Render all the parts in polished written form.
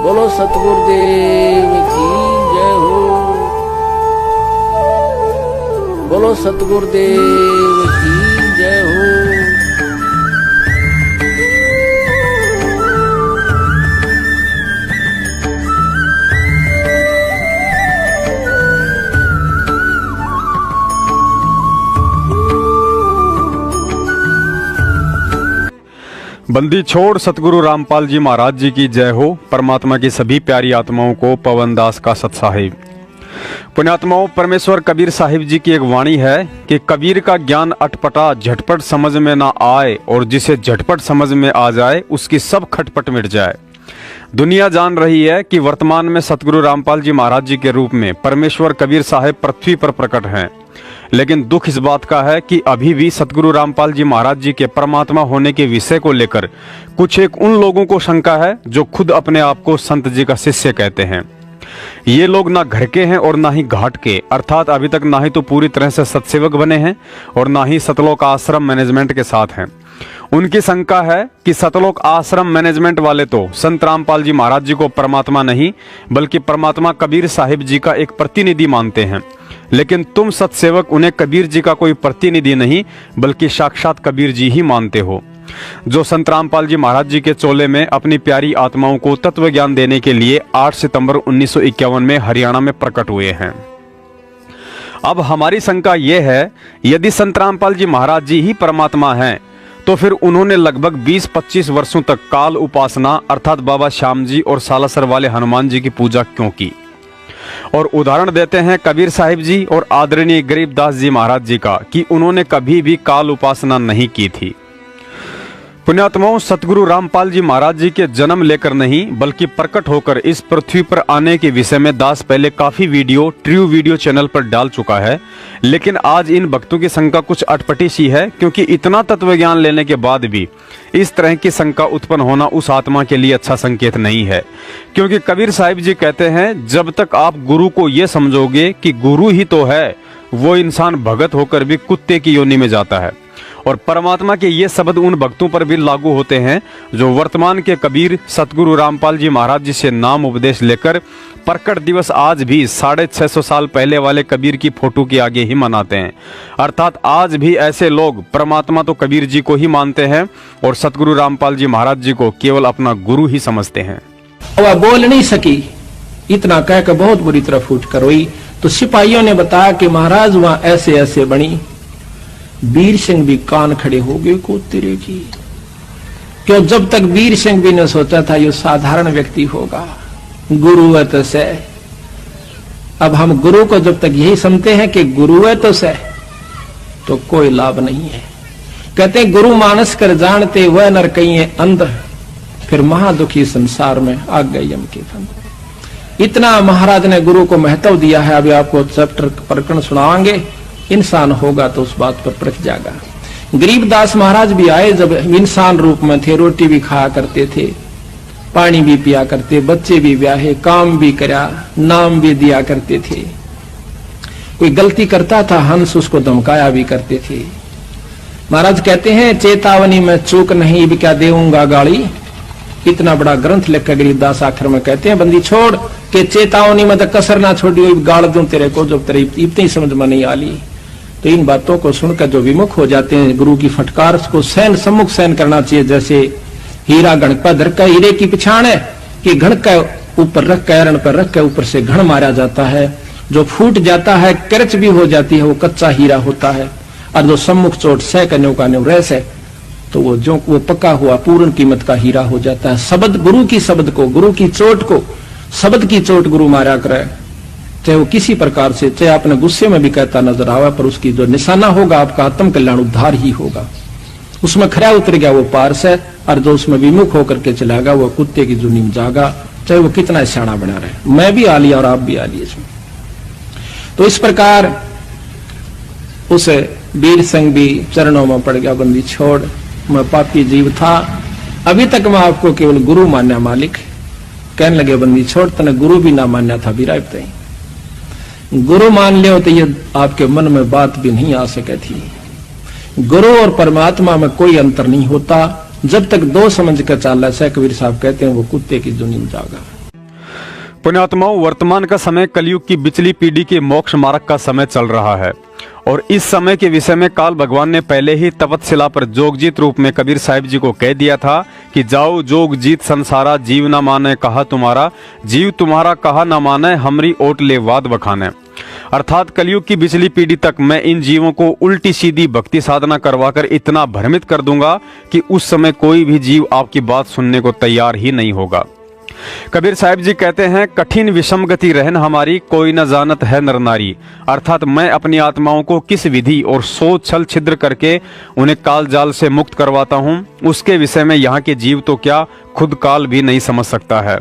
बोलो सतगुरुदेव की जय हो। बोलो सतगुरुदेव की जय हो। बंदी छोड़ सतगुरु रामपाल जी महाराज जी की जय हो। परमात्मा की सभी प्यारी आत्माओं को पवन दास का सत साहिब। पुण्यात्माओं, परमेश्वर कबीर साहिब जी की एक वाणी है कि कबीर का ज्ञान अटपटा झटपट समझ में ना आए, और जिसे झटपट समझ में आ जाए उसकी सब खटपट मिट जाए। दुनिया जान रही है कि वर्तमान में सतगुरु रामपाल जी महाराज जी के रूप में परमेश्वर कबीर साहिब पृथ्वी पर प्रकट हैं, लेकिन दुख इस बात का है कि अभी भी सतगुरु रामपाल जी महाराज जी के परमात्मा होने के विषय को लेकर कुछ एक उन लोगों को शंका है जो खुद अपने आप को संत जी का शिष्य कहते हैं। ये लोग ना घर के हैं और ना ही घाट के, अर्थात अभी तक ना ही तो पूरी तरह से सत्सेवक बने हैं और ना ही सतलोक आश्रम मैनेजमेंट के साथ हैं। उनकी शंका है कि सतलोक आश्रम मैनेजमेंट वाले तो संत रामपाल जी महाराज जी को परमात्मा नहीं बल्कि परमात्मा कबीर साहिब जी का एक प्रतिनिधि मानते हैं, लेकिन तुम सत्सेवक उन्हें कबीर जी का कोई प्रतिनिधि नहीं बल्कि साक्षात कबीर जी ही मानते हो, जो संत रामपाल जी महाराज जी के चोले में अपनी प्यारी आत्माओं को तत्व ज्ञान देने के लिए 8 सितंबर 1951 में हरियाणा में प्रकट हुए हैं। अब हमारी शंका यह है, यदि संत रामपाल जी महाराज जी ही परमात्मा हैं तो फिर उन्होंने लगभग 20-25 वर्षों तक काल उपासना अर्थात बाबा श्याम जी और सालासर वाले हनुमान जी की पूजा क्यों की। और उदाहरण देते हैं कबीर साहिब जी और आदरणीय गरीबदास जी महाराज जी का कि उन्होंने कभी भी काल उपासना नहीं की थी। पुण्यात्माओं, सतगुरु रामपाल जी महाराज जी के जन्म लेकर नहीं बल्कि प्रकट होकर इस पृथ्वी पर आने के विषय में दास पहले काफी वीडियो ट्रू वीडियो चैनल पर डाल चुका है, लेकिन आज इन भक्तों की शंका कुछ अटपटी सी है, क्योंकि इतना तत्व ज्ञान लेने के बाद भी इस तरह की शंका उत्पन्न होना उस आत्मा के लिए अच्छा संकेत नहीं है। क्योंकि कबीर साहिब जी कहते हैं, जब तक आप गुरु को यह समझोगे कि गुरु ही तो है, वो इंसान भगत होकर भी कुत्ते की योनि में जाता है। और परमात्मा के ये शब्द उन भक्तों पर भी लागू होते हैं जो वर्तमान के कबीर सतगुरु रामपाल जी महाराज जी से नाम उपदेश लेकर प्रकट दिवस आज भी 650 साल पहले वाले कबीर की फोटो के आगे ही मनाते हैं। अर्थात आज भी ऐसे लोग परमात्मा तो कबीर जी को ही मानते हैं और सतगुरु रामपाल जी महाराज जी को केवल अपना गुरु ही समझते हैं। वह बोल नहीं सकी, इतना कहकर बहुत बुरी तरह फूट कर रोई। तो सिपाहियों ने बताया कि महाराज वहां ऐसे ऐसे बनी। वीर सिंह भी कान खड़े हो गए को तेरे की, क्यों जब तक वीर सिंह भी ने सोचा था ये साधारण व्यक्ति होगा, गुरु है तो से। अब हम गुरु को जब तक यही समझते हैं कि गुरु है तो से, तो कोई लाभ नहीं है। कहते हैं गुरु मानस कर जानते वह नर कहीं अंध, फिर महादुखी संसार में आ गए यम के फंद। इतना महाराज ने गुरु को महत्व दिया है। अभी आपको चैप्टर प्रकरण सुनाएंगे, इंसान होगा तो उस बात पर परख जाएगा। गरीबदास महाराज भी आए, जब इंसान रूप में थे, रोटी भी खाया करते थे, पानी भी पिया करते, बच्चे भी ब्याहे, काम भी करा, नाम भी दिया करते थे। कोई गलती करता था हंस उसको धमकाया भी करते थे। महाराज कहते हैं, चेतावनी में चूक नहीं भी क्या देऊंगा गाली। इतना बड़ा ग्रंथ लिखकर गरीबदास आखिर में कहते हैं, बंदी छोड़ के चेतावनी में तो कसर ना छोड़ी, गाड़ दूं तेरे को जब तेरे इतनी समझ में नहीं आली। तो इन बातों को सुनकर जो विमुख हो जाते हैं, गुरु की फटकार को सहन सम्मुख सहन करना चाहिए। जैसे हीरा घण पर धर कर हीरे की पिछाड़ है कि घण का ऊपर रख कर एरण पर रख कर ऊपर से घण मारा जाता है। जो फूट जाता है, करच भी हो जाती है, वो कच्चा हीरा होता है। और जो सम्मुख चोट सह करने का रस है, तो वो पक्का हुआ पूर्ण कीमत का हीरा हो जाता है। शब्द गुरु की शब्द को, गुरु की चोट को, शब्द की चोट गुरु मारा करे, चाहे वो किसी प्रकार से, चाहे आपने गुस्से में भी कहता नजर आवा, पर उसकी जो निशाना होगा आपका आत्म कल्याण उद्धार ही होगा। उसमें खरा उतर गया वो पारस है, और जो उसमें विमुख होकर के चलागा वो कुत्ते की जुनी में जागा, चाहे वो कितना शाना बना रहे। मैं भी आ लिया और आप भी आ लिए इसमें। तो इस प्रकार उस वीर सिंह भी चरणों में पड़ गया, बंदी छोड़, मैं पापी जीव था, अभी तक मैं आपको केवल गुरु मान्या मालिक। कहने लगे, बंदी छोड़, तने गुरु भी ना मान्या था भी गुरु मान लियो तो ये आपके मन में बात भी नहीं आ सके थी। गुरु और परमात्मा में कोई अंतर नहीं होता, जब तक दो समझ कर चाला। कबीर साहब कहते हैं वो कुत्ते की जुनी में जागा। पुण्यात्माओं, वर्तमान का समय कलयुग की बिचली पीढ़ी के मोक्ष मार्ग का समय चल रहा है और इस समय के विषय में काल भगवान ने पहले ही तपतशिला पर जोगजीत रूप में कबीर साहिब जी को कह दिया था कि जाओ जोग जीत संसारा, जीव न माने कहा तुम्हारा, जीव तुम्हारा कहा न माने, हमरी ओट ले वाद बखाने। अर्थात कलयुग की बिचली पीढ़ी तक मैं इन जीवों को उल्टी सीधी भक्ति साधना करवाकर इतना भ्रमित कर दूंगा कि उस समय कोई भी जीव आपकी बात सुनने को तैयार ही नहीं होगा। कबीर साहिब जी कहते हैं, कठिन विषम गति रहन हमारी, कोई न जानत है नर नारी। अर्थात मैं अपनी आत्माओं को किस विधि और सोच छल छिद्र करके उन्हें काल जाल से मुक्त करवाता हूँ, उसके विषय में यहाँ के जीव तो क्या खुद काल भी नहीं समझ सकता है।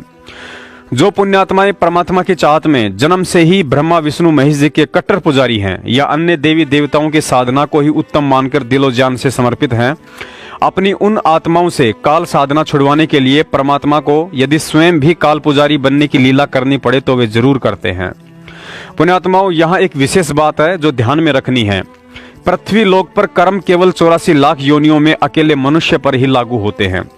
जो पुण्यात्माएं परमात्मा की चाहत में जन्म से ही ब्रह्मा विष्णु महेश जी के कट्टर पुजारी हैं या अन्य देवी देवताओं की साधना को ही उत्तम मानकर दिलो जान से समर्पित हैं, अपनी उन आत्माओं से काल साधना छुड़वाने के लिए परमात्मा को यदि स्वयं भी काल पुजारी बनने की लीला करनी पड़े तो वे जरूर करते हैं। पुण्यात्माओं, यहाँ एक विशेष बात है जो ध्यान में रखनी है। पृथ्वी लोक पर कर्म केवल 84 लाख योनियों में अकेले मनुष्य पर ही लागू होते हैं।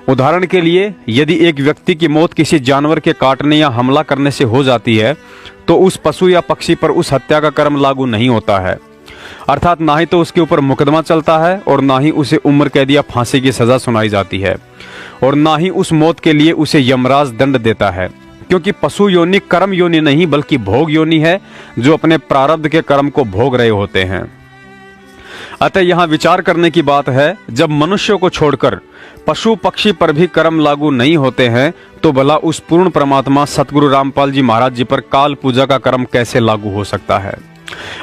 उदाहरण के लिए, यदि एक व्यक्ति की मौत किसी जानवर के काटने या हमला करने से हो जाती है तो उस पशु या पक्षी पर उस हत्या का कर्म लागू नहीं होता है। अर्थात ना ही तो उसके ऊपर मुकदमा चलता है और ना ही उसे उम्र कैद या फांसी की सजा सुनाई जाती है और ना ही उस मौत के लिए उसे यमराज दंड देता है, क्योंकि पशु योनि कर्म योनि नहीं बल्कि भोग योनि है जो अपने प्रारब्ध के कर्म को भोग रहे होते हैं। अतः यहाँ विचार करने की बात है, जब मनुष्यों को छोड़कर पशु पक्षी पर भी कर्म लागू नहीं होते हैं तो भला उस पूर्ण परमात्मा सतगुरु रामपाल जी महाराज जी पर काल पूजा का कर्म कैसे लागू हो सकता है।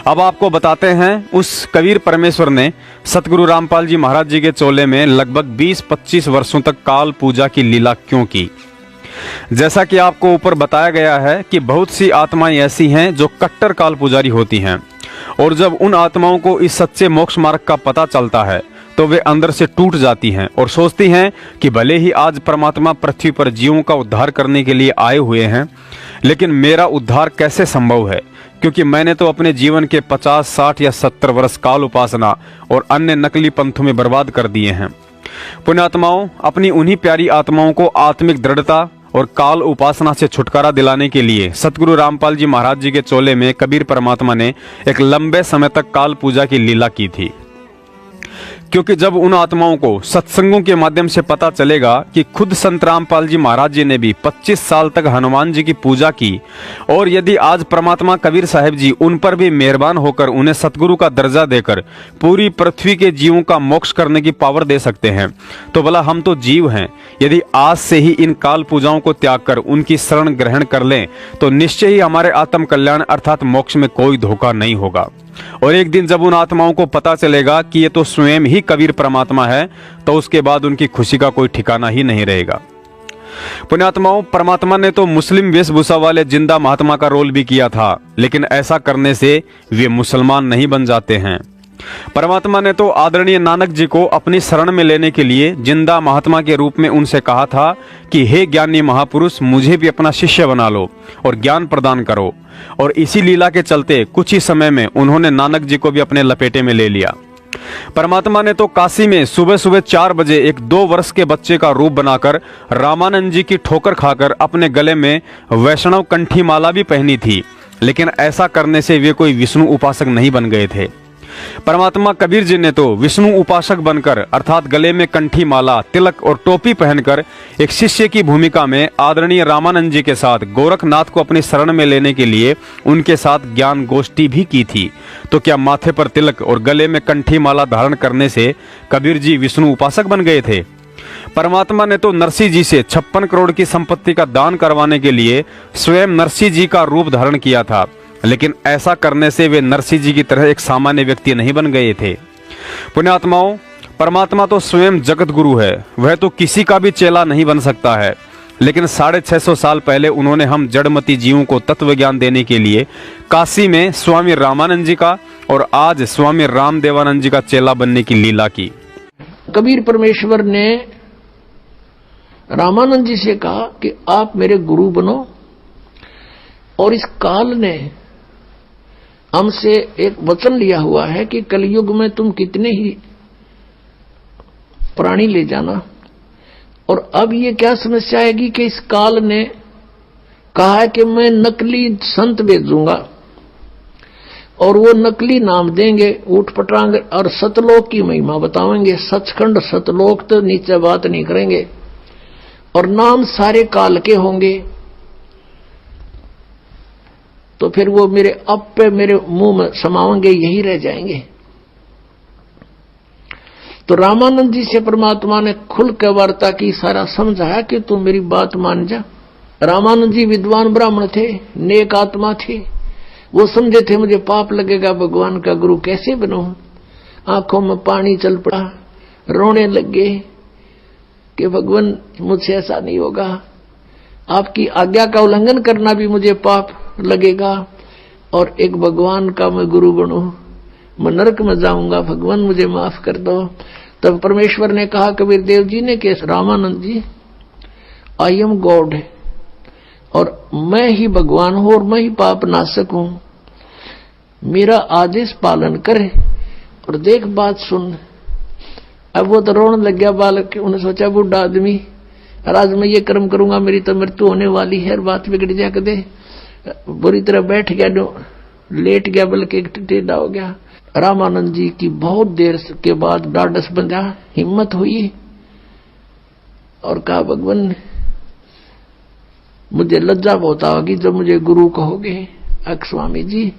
अब आपको बताते हैं, उस कबीर परमेश्वर ने सतगुरु रामपाल जी महाराज जी के चोले में लगभग 20-25 वर्षों तक काल पूजा की लीला क्यों की। जैसा कि आपको ऊपर बताया गया है कि बहुत सी आत्माएं ऐसी हैं जो कट्टर काल पुजारी होती हैं और जब उन आत्माओं को इस सच्चे मोक्ष मार्ग का पता चलता है तो वे अंदर से टूट जाती हैं और सोचती हैं कि भले ही आज परमात्मा पृथ्वी पर जीवों का उद्धार करने के लिए आए हुए हैं, लेकिन मेरा उद्धार कैसे संभव है, क्योंकि मैंने तो अपने जीवन के 50, 60 या 70 वर्ष काल उपासना और अन्य नकली पंथों में बर्बाद कर दिए हैं। पुण्यात्माओं, अपनी उन्हीं प्यारी आत्माओं को आत्मिक दृढ़ता और काल उपासना से छुटकारा दिलाने के लिए सतगुरु रामपाल जी महाराज जी के चोले में कबीर परमात्मा ने एक लंबे समय तक काल पूजा की लीला की थी। क्योंकि जब उन आत्माओं को सत्संगों के माध्यम से पता चलेगा कि खुद संत रामपाल जी महाराज जी ने भी 25 साल तक हनुमान जी की पूजा की और यदि आज परमात्मा कबीर साहिब जी उन पर भी मेहरबान होकर उन्हें सतगुरु का दर्जा देकर पूरी पृथ्वी के जीवों का मोक्ष करने की पावर दे सकते हैं, तो भला हम तो जीव हैं, यदि आज से ही इन काल पूजाओं को त्याग कर उनकी शरण ग्रहण कर लें तो निश्चय ही हमारे आत्म कल्याण अर्थात मोक्ष में कोई धोखा नहीं होगा। और एक दिन जब उन आत्माओं को पता चलेगा कि ये तो स्वयं ही कबीर परमात्मा है तो उसके बाद उनकी खुशी का कोई ठिकाना ही नहीं रहेगा। पुण्यात्माओं, परमात्मा ने तो मुस्लिम वेशभूषा वाले जिंदा महात्मा का रोल भी किया था, लेकिन ऐसा करने से वे मुसलमान नहीं बन जाते हैं। परमात्मा ने तो आदरणीय नानक जी को अपनी शरण में लेने के लिए जिंदा महात्मा के रूप में उनसे कहा था कि हे ज्ञानी महापुरुष, मुझे भी अपना शिष्य बना लो और ज्ञान प्रदान करो। और इसी लीला के चलते कुछ ही समय में उन्होंने नानक जी को भी अपने लपेटे में ले लिया। परमात्मा ने तो काशी में सुबह सुबह 4 बजे एक 2 वर्ष के बच्चे का रूप बनाकर रामानंद जी की ठोकर खाकर अपने गले में वैष्णव कंठी माला भी पहनी थी, लेकिन ऐसा करने से वे कोई विष्णु उपासक नहीं बन गए थे। परमात्मा कबीर जी ने तो विष्णु उपासक बनकर अर्थात गले में कंठी माला, तिलक और टोपी पहनकर एक शिष्य की भूमिका में आदरणीय रामानंद जी के साथ गोरखनाथ को अपनी शरण में लेने के लिए उनके साथ ज्ञान गोष्ठी भी की थी। तो क्या माथे पर तिलक और गले में कंठी माला धारण करने से कबीर जी विष्णु उपासक बन गए थे? परमात्मा ने तो नरसिंह जी से 56 करोड़ की संपत्ति का दान करवाने के लिए स्वयं नरसिंह जी का रूप धारण किया था, लेकिन ऐसा करने से वे नरसिंह जी की तरह एक सामान्य व्यक्ति नहीं बन गए थे। पुण्यात्माओं, परमात्मा तो स्वयं जगत गुरु है, वह तो किसी का भी चेला नहीं बन सकता है, लेकिन 650 साल पहले उन्होंने हम जड़मती जीवों को तत्व ज्ञान देने के लिए काशी में स्वामी रामानंद जी का और आज स्वामी रामदेवानंद जी का चेला बनने की लीला की। कबीर परमेश्वर ने रामानंद जी से कहा कि आप मेरे गुरु बनो, और इस काल ने हमसे एक वचन लिया हुआ है कि कलयुग में तुम कितने ही प्राणी ले जाना। और अब ये क्या समस्या आएगी कि इस काल ने कहा है कि मैं नकली संत भेजूंगा और वो नकली नाम देंगे, ऊट पटांग, और सतलोक की महिमा बताएंगे। सचखंड सतलोक तो नीचे बात नहीं करेंगे, और नाम सारे काल के होंगे। तो फिर वो मेरे अब पे मेरे मुंह में समाएंगे, यही रह जाएंगे। तो रामानंद जी से परमात्मा ने खुल के वार्ता की, सारा समझाया कि तू मेरी बात मान जा। रामानंद जी विद्वान ब्राह्मण थे, नेक आत्मा थे। वो समझे थे मुझे पाप लगेगा, भगवान का गुरु कैसे बनूं। आंखों में पानी चल पड़ा, रोने लगे कि भगवान मुझसे ऐसा नहीं होगा, आपकी आज्ञा का उल्लंघन करना भी मुझे पाप लगेगा, और एक भगवान का मैं गुरु बनूं, मैं नरक में जाऊंगा, भगवान मुझे माफ कर दो। तब परमेश्वर ने कहा कबीर देव जी ने कि रामानंद जी, आई एम गॉड, और मैं ही भगवान हूं और मैं ही पाप नाशक हूं, मेरा आदेश पालन करे और देख बात सुन। अब वो तो रोने लग गया बालक, उन्हें सोचा बूढ़ा आदमी, आज मैं ये कर्म करूंगा मेरी तो मृत्यु होने वाली है, बात बिगड़ जा दे। बुरी तरह बैठ गया, लेट गया, बल्कि टेढ़ा हो गया। रामानंद जी की बहुत देर के बाद डाढ़स बंधा, हिम्मत हुई और कहा भगवान मुझे लज्जा बहुत होगी जब मुझे गुरु कहोगे। स्वामी जी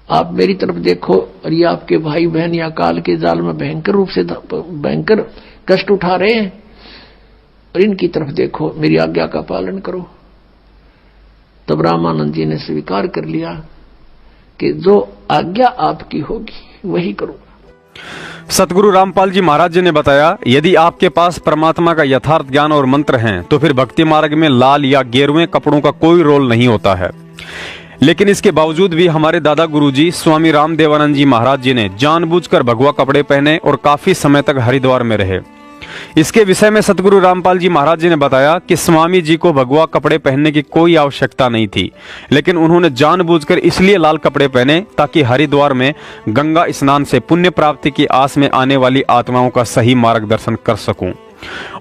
आप मेरी तरफ देखो, और ये आपके भाई बहन या काल के जाल में भयंकर रूप से भयंकर कष्ट उठा रहे हैं, और इनकी तरफ देखो, मेरी आज्ञा का पालन करो। तब रामानंद जी ने स्वीकार कर लिया कि जो आज्ञा आपकी होगी वही करूंगा। सतगुरु रामपाल जी महाराज जी ने बताया, यदि आपके पास परमात्मा का यथार्थ ज्ञान और मंत्र हैं, तो फिर भक्ति मार्ग में लाल या गेरुए कपड़ों का कोई रोल नहीं होता है। लेकिन इसके बावजूद भी हमारे दादा गुरुजी स्वामी रामदेवानंद जी महाराज जी ने जानबूझकर भगवा कपड़े पहने और काफी समय तक हरिद्वार में रहे। इसके विषय में सतगुरु रामपाल जी महाराज जी ने बताया कि स्वामी जी को भगवा कपड़े पहनने की कोई आवश्यकता नहीं थी, लेकिन उन्होंने जानबूझकर इसलिए लाल कपड़े पहने ताकि हरिद्वार में गंगा स्नान से पुण्य प्राप्ति की आस में आने वाली आत्माओं का सही मार्गदर्शन कर सकूं।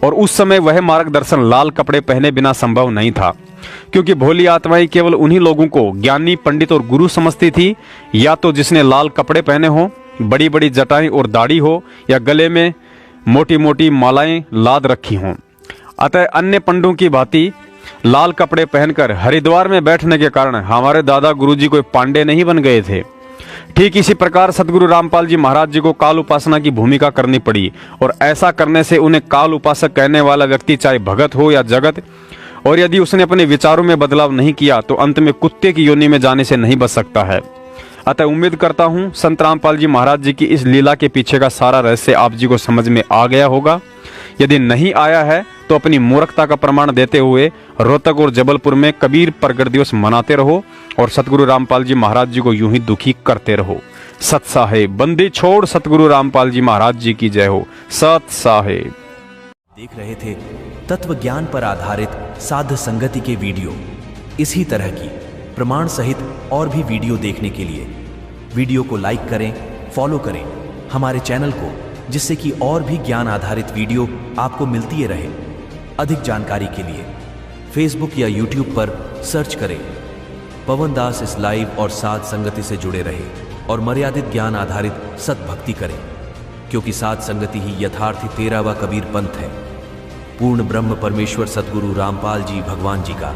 और उस समय वह मार्गदर्शन लाल कपड़े पहने बिना संभव नहीं था, क्योंकि भोली आत्माएं केवल उन्हीं लोगों को ज्ञानी, पंडित और गुरु समझती थी, या तो जिसने लाल कपड़े पहने हो, बड़ी बड़ी जटाएं और दाढ़ी हो, या गले में मोटी मोटी मालाएं लाद रखी हों। अतः अन्य पंडों की भांति लाल कपड़े पहनकर हरिद्वार में बैठने के कारण हमारे दादा गुरुजी कोई पांडे नहीं बन गए थे। ठीक इसी प्रकार सतगुरु रामपाल जी महाराज जी को काल उपासना की भूमिका करनी पड़ी, और ऐसा करने से उन्हें काल उपासक कहने वाला व्यक्ति चाहे भगत हो या जगत, और यदि उसने अपने विचारों में बदलाव नहीं किया तो अंत में कुत्ते की योनि में जाने से नहीं बच सकता है। अतः उम्मीद करता हूं संत रामपाल जी महाराज जी की इस लीला के पीछे का सारा रहस्य आप जी को समझ में आ गया होगा। यदि नहीं आया है तो अपनी मूर्खता का प्रमाण देते हुए रोहतक और जबलपुर में कबीर प्रगट दिवस मनाते रहो और सतगुरु रामपाल जी महाराज जी को यूं ही दुखी करते रहो। सत साहेब, बंदी छोड़ सतगुरु रामपाल जी महाराज जी की जय हो। सत साहेब। देख रहे थे तत्व ज्ञान पर आधारित साध संगति के वीडियो। इसी तरह की प्रमाण सहित और भी वीडियो देखने के लिए वीडियो को लाइक करें, फॉलो करें हमारे चैनल को, जिससे कि और भी ज्ञान आधारित वीडियो आपको मिलती रहे। अधिक जानकारी के लिए फेसबुक या यूट्यूब पर सर्च करें पवन दास इस लाइव और साध संगति से जुड़े रहे और मर्यादित ज्ञान आधारित सतभक्ति करें, क्योंकि साध संगति ही यथार्थी 13वां कबीर पंथ है। पूर्ण ब्रह्म परमेश्वर सतगुरु रामपाल जी भगवान जी का